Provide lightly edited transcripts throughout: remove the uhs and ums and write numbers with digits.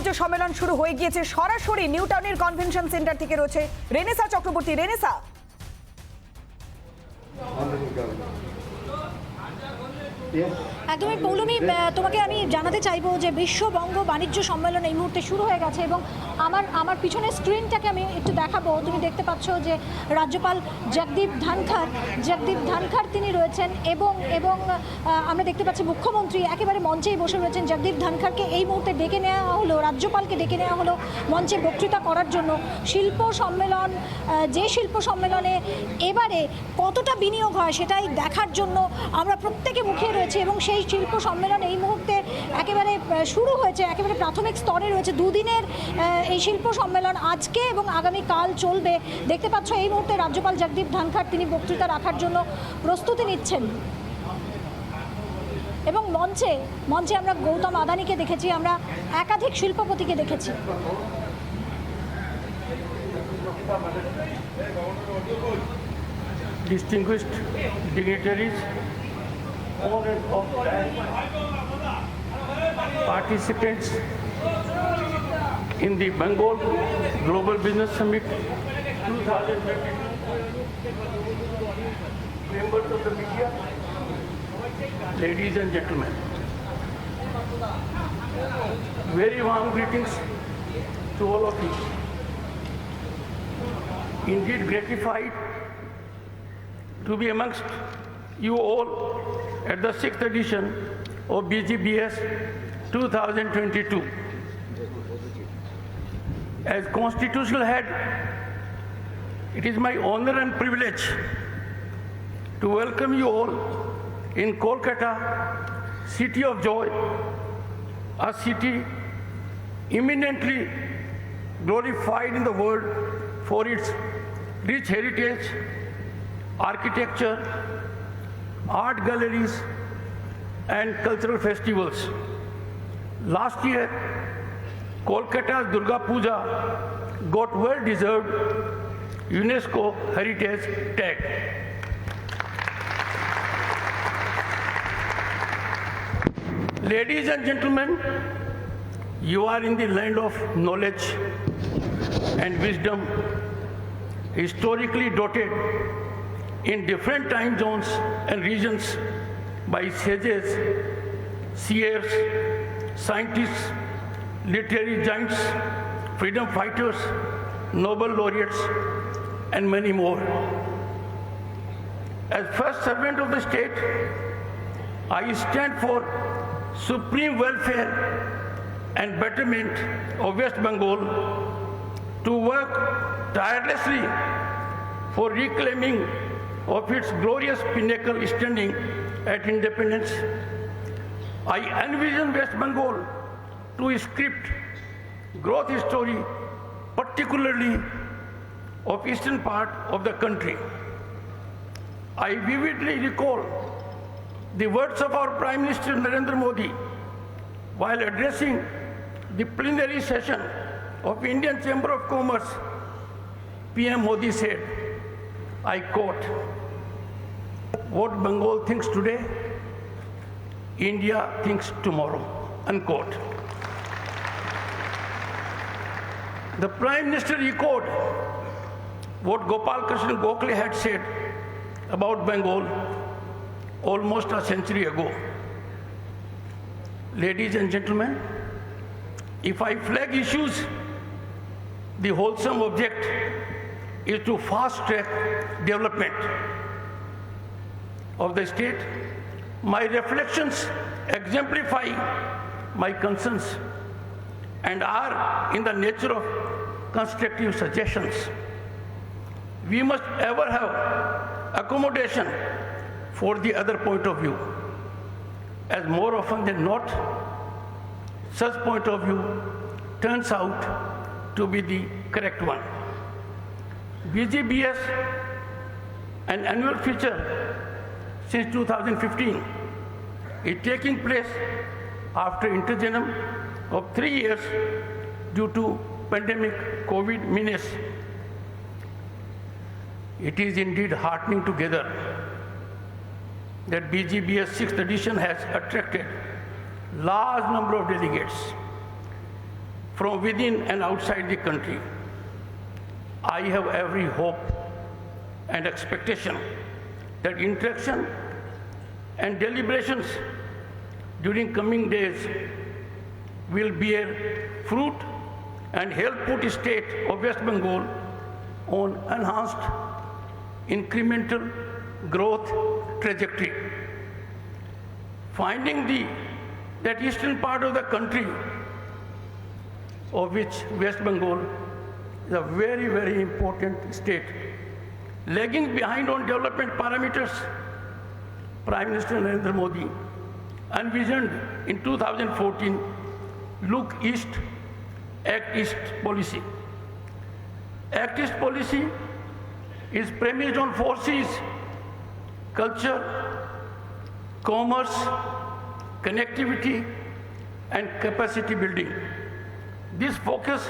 বাণিজ্য সম্মেলন শুরু হয়ে গিয়েছে সরাসরি নিউ টাউনের কনভেনশন সেন্টার থেকে রয়েছে রেনেসা চক্রবর্তী। রেনেসা, একদমই পৌলমী, তোমাকে আমি জানাতে চাইবো যে বিশ্ববঙ্গ বাণিজ্য সম্মেলন এই মুহূর্তে শুরু হয়ে গেছে এবং আমার পিছনের স্ক্রিনটাকে আমি একটু দেখাবো। তুমি দেখতে পাচ্ছ যে রাজ্যপাল জগদীপ ধনখড় তিনি রয়েছেন এবং আমরা দেখতে পাচ্ছি মুখ্যমন্ত্রী একেবারে মঞ্চেই বসে রয়েছেন। জগদীপ ধনখড়কে এই মুহূর্তে ডেকে নেওয়া হলো, রাজ্যপালকে ডেকে নেওয়া হলো মঞ্চে বক্তৃতা করার জন্য। শিল্প সম্মেলন, যে শিল্প সম্মেলনে এবারে কতটা বিনিয়োগ হয় সেটাই দেখার জন্য আমরা প্রত্যেকে মুখিয়ে রয়েছে এবং সেই শিল্প সম্মেলন এই মুহূর্তে একেবারে শুরু হয়েছে, একেবারে প্রাথমিক স্তরে রয়েছে। দুদিনের এই শিল্প সম্মেলন আজকে এবং আগামী কাল চলবে। দেখতে পাচ্ছ এই মুহূর্তে রাজ্যপাল জগদীপ ধনখড় তিনি বক্তৃতা রাখার জন্য প্রস্তুতি নিচ্ছেন এবং মঞ্চে আমরা গৌতম আদানিকে দেখেছি, আমরা একাধিক শিল্পপতিকে দেখেছি। Distinguished dignitaries, on and off participants in the Bengal Global Business Summit 2022, members of the media, ladies and gentlemen, very warm greetings to all of you. Indeed gratified to be amongst you all at the 6th edition of BGBS 2022. As constitutional head, it is my honor and privilege to welcome you all in Kolkata, City of Joy, a city eminently glorified in the world for its rich heritage, architecture, art galleries, and cultural festivals. Last year, Kolkata's Durga Puja got well-deserved UNESCO Heritage Tag. Ladies and gentlemen, you are in the land of knowledge and wisdom, historically dotted in different time zones and regions by sages, seers, scientists, literary giants, freedom fighters, Nobel laureates, and many more. As first servant of the state, I stand for supreme welfare and betterment of West Bengal, to work tirelessly for reclaiming of its glorious pinnacle standing at independence. I envision West Bengal to script growth story, particularly of eastern part of the country. I vividly recall the words of our Prime Minister Narendra Modi while addressing the plenary session of Indian Chamber of Commerce. PM Modi said, I quote, "What Bengal thinks today, India thinks tomorrow," unquote. The Prime Minister echoed what Gopal Krishna Gokhale had said about Bengal almost a century ago. Ladies and gentlemen, if I flag issues, the wholesome object is to fast-track development of the state. My reflections exemplify my concerns and are in the nature of constructive suggestions. We must ever have accommodation for the other point of view, as more often than not, such point of view turns out to be the correct one. BGBS, an annual feature since 2015, is taking place after interregnum of 3 years due to pandemic COVID menace. It is indeed heartening together that BGBS 6th edition has attracted large number of delegates. from within and outside the country. I have every hope and expectation that interaction and deliberations during coming days will bear fruit and help put the state of West Bengal on enhanced incremental growth trajectory. Finding that eastern part of the country, of which West Bengal is a very, very important state, lagging behind on development parameters, Prime Minister Narendra Modi envisioned in 2014 Look East, Act East policy. Act East policy is premised on 4 C's: culture, commerce, connectivity, and capacity building. This focus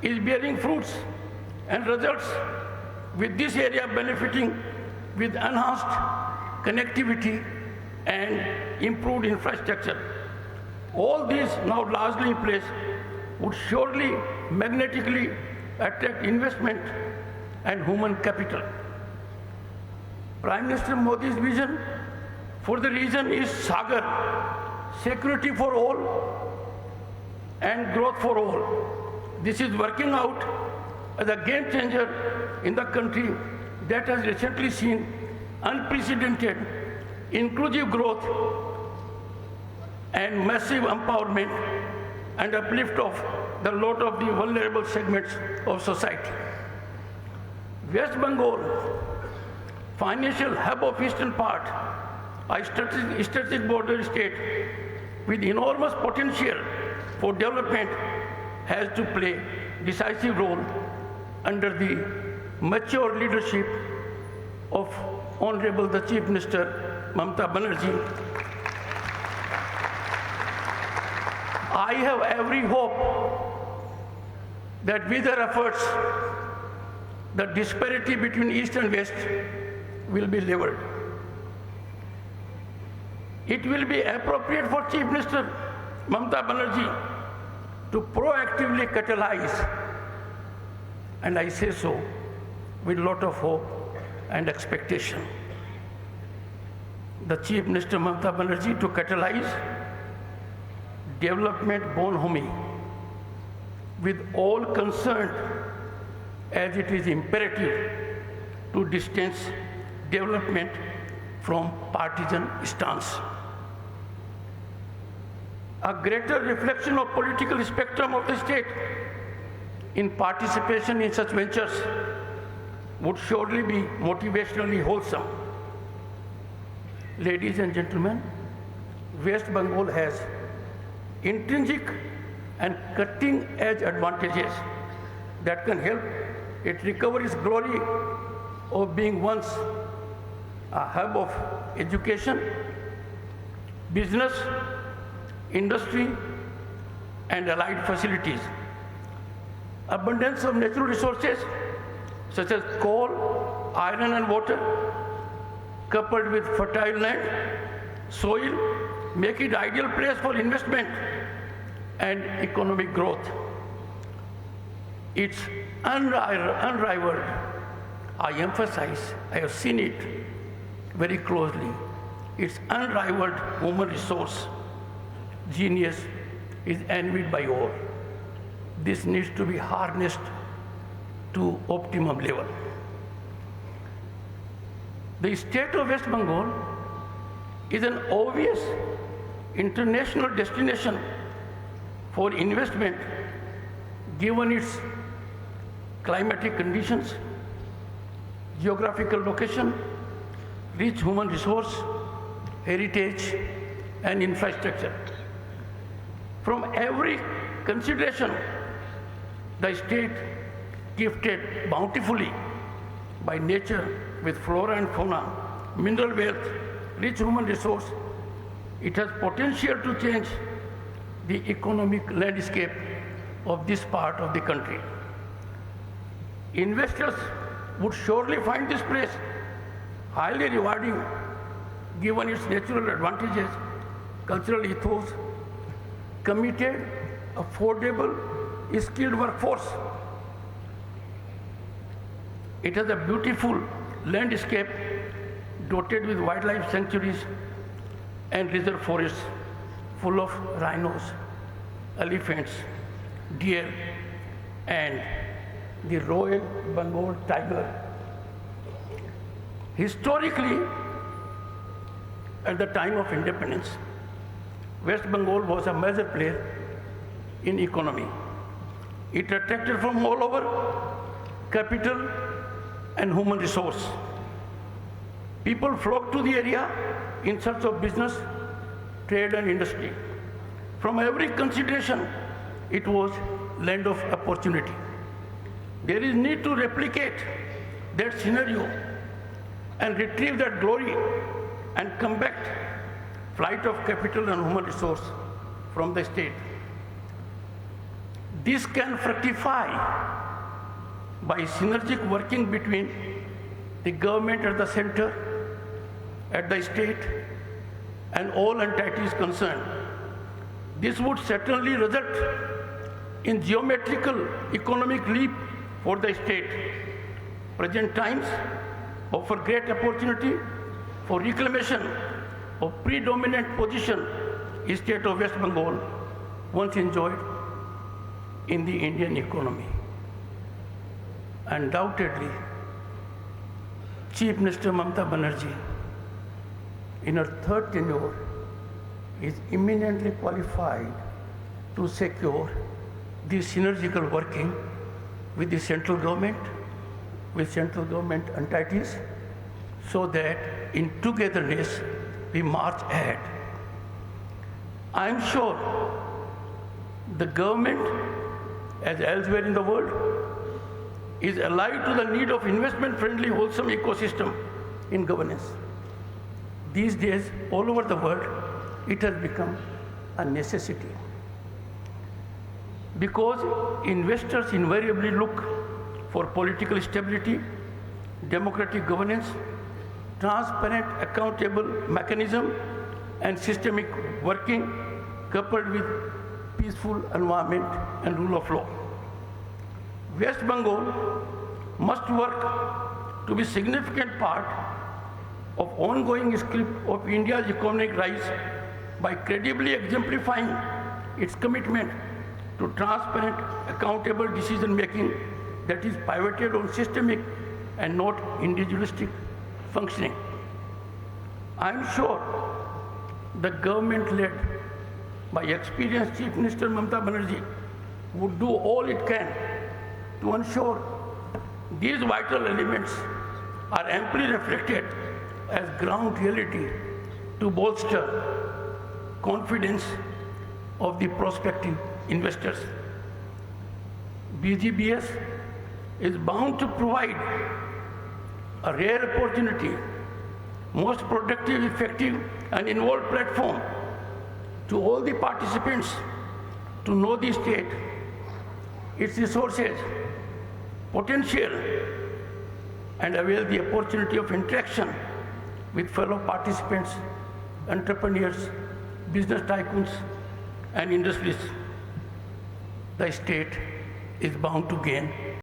is bearing fruits and results, with this area benefiting with enhanced connectivity and improved infrastructure. All these, now largely in place, would surely magnetically attract investment and human capital. Prime Minister Modi's vision for the region is Sagar, security for all and growth for all. This is working out as a game changer in the country that has recently seen unprecedented inclusive growth and massive empowerment and uplift of the lot of the vulnerable segments of society. West Bengal, financial hub of eastern part, a strategic border state with enormous potential for development, has to play decisive role under the mature leadership of Honorable the Chief Minister Mamata Banerjee. I have every hope that with her efforts, the disparity between East and West will be leveled. It will be appropriate for Chief Minister Mamata Banerjee to proactively catalyze, and I say so with a lot of hope and expectation, the Chief Minister Mamata Banerjee to catalyze development bonhomie with all concerned, as it is imperative to distance development from partisan stance. A greater reflection of political spectrum of the state in participation in such ventures would surely be motivationally wholesome. Ladies and gentlemen, West Bengal has intrinsic and cutting-edge advantages that can help it recover its glory of being once a hub of education, business, industry, and allied facilities. Abundance of natural resources such as coal, iron, and water, coupled with fertile land, soil, make it ideal place for investment and economic growth. It's unrivaled. I emphasize, I have seen it very closely. It's unrivaled human resource. Genius is envied by all. This needs to be harnessed to optimum level. The state of West Bengal is an obvious international destination for investment given its climatic conditions, geographical location, rich human resource, heritage, and infrastructure. From every consideration, the state gifted bountifully by nature with flora and fauna, mineral wealth, rich human resource, it has potential to change the economic landscape of this part of the country. Investors would surely find this place highly rewarding given its natural advantages, cultural ethos, committed affordable, skilled workforce. It has a beautiful landscape dotted with wildlife sanctuaries and reserve forests full of rhinos, elephants, deer, and the Royal Bengal tiger. Historically, at the time of independence, West Bengal was a major player in economy. It attracted from all over capital and human resource. People flocked to the area in search of business, trade and industry. From every consideration, it was land of opportunity. There is need to replicate that scenario and retrieve that glory and combat flight of capital and human resource from the state. This can fructify by synergic working between the government at the center, at the state, and all entities concerned. This would certainly result in geometrical economic leap for the state. Present times offer great opportunity for reclamation of predominant position state of West Bengal once enjoyed in the Indian economy. Undoubtedly, Chief Minister Mamata Banerjee, in her third tenure, is eminently qualified to secure the synergical working with the central government, with central government entities, so that in togetherness we march ahead. I am sure the government, as elsewhere in the world, is alive to the need of investment-friendly, wholesome ecosystem in governance. These days, all over the world, it has become a necessity. Because investors invariably look for political stability, democratic governance, transparent, accountable mechanism, and systemic working coupled with peaceful environment and rule of law. West Bengal must work to be a significant part of ongoing script of India's economic rise by credibly exemplifying its commitment to transparent, accountable decision making that is pivoted on systemic and not individualistic functioning. I am sure the government led by experienced Chief Minister Mamata Banerjee would do all it can to ensure these vital elements are amply reflected as ground reality to bolster confidence of the prospective investors. BGBS is bound to provide a rare opportunity, most productive, effective, and involved platform to all the participants to know the state, its resources, potential, and avail the opportunity of interaction with fellow participants, entrepreneurs, business tycoons, and industries. The state is bound to gain